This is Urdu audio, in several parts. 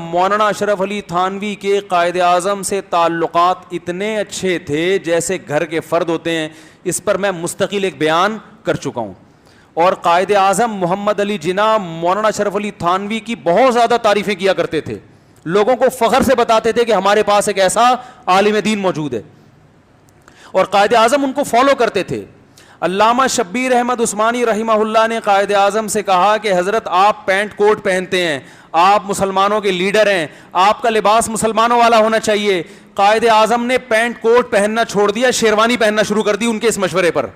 مولانا اشرف علی تھانوی کے قائد اعظم سے تعلقات اتنے اچھے تھے جیسے گھر کے فرد ہوتے ہیں. اس پر میں مستقل ایک بیان کر چکا ہوں. اور قائد اعظم محمد علی جناح مولانا اشرف علی تھانوی کی بہت زیادہ تعریفیں کیا کرتے تھے, لوگوں کو فخر سے بتاتے تھے کہ ہمارے پاس ایک ایسا عالم دین موجود ہے, اور قائد اعظم ان کو فالو کرتے تھے. علامہ شبیر احمد عثمانی رحمہ اللہ نے قائد اعظم سے کہا کہ حضرت آپ پینٹ کوٹ پہنتے ہیں, آپ مسلمانوں کے لیڈر ہیں, آپ کا لباس مسلمانوں والا ہونا چاہیے. قائد اعظم نے پینٹ کوٹ پہننا چھوڑ دیا, شیروانی پہننا شروع کر دی ان کے اس مشورے پر.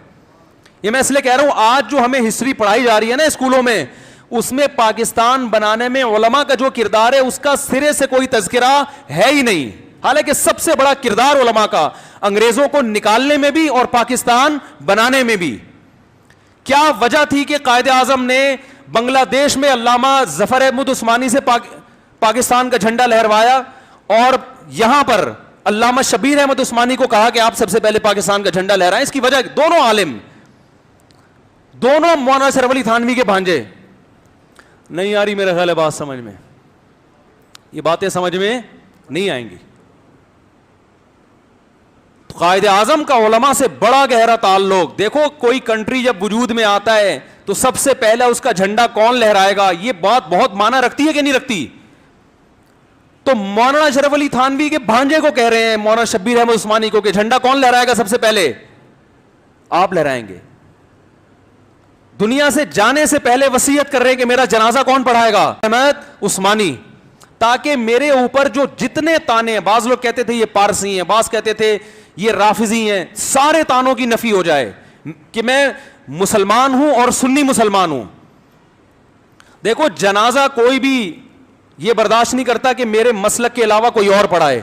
یہ میں اس لیے کہہ رہا ہوں, آج جو ہمیں ہسٹری پڑھائی جا رہی ہے نا اسکولوں میں, اس میں پاکستان بنانے میں علماء کا جو کردار ہے اس کا سرے سے کوئی تذکرہ ہے ہی نہیں, حالانکہ سب سے بڑا کردار علماء کا انگریزوں کو نکالنے میں بھی اور پاکستان بنانے میں بھی. کیا وجہ تھی کہ قائد اعظم نے بنگلہ دیش میں علامہ ظفر احمد عثمانی سے پاکستان کا جھنڈا لہروایا, اور یہاں پر علامہ شبیر احمد عثمانی کو کہا کہ آپ سب سے پہلے پاکستان کا جھنڈا لہرائیں؟ اس کی وجہ دونوں عالم, دونوں مولانا اشرف علی تھانوی کے بھانجے. نہیں آ رہی میرے خیال ہے بات سمجھ میں, یہ باتیں سمجھ میں نہیں آئیں گی. قائد اعظم کا علماء سے بڑا گہرا تعلق. دیکھو کوئی کنٹری جب وجود میں آتا ہے تو سب سے پہلے اس کا جھنڈا کون لہرائے گا, یہ بات بہت معنی رکھتی ہے کہ نہیں رکھتی؟ تو مولانا اشرف علی تھانوی کے بھانجے کو کہہ رہے ہیں, مولانا شبیر احمد عثمانی کو, کہ جھنڈا کون لہرائے گا سب سے پہلے؟ آپ لہرائیں گے. دنیا سے جانے سے پہلے وصیت کر رہے ہیں کہ میرا جنازہ کون پڑھائے گا؟ احمد عثمانی, تاکہ میرے اوپر جو جتنے تانے ہیں, بعض لوگ کہتے تھے یہ پارسی ہیں, بعض کہتے تھے یہ رافضی ہیں, سارے تانوں کی نفی ہو جائے کہ میں مسلمان ہوں اور سنی مسلمان ہوں. دیکھو جنازہ کوئی بھی یہ برداشت نہیں کرتا کہ میرے مسلک کے علاوہ کوئی اور پڑھائے.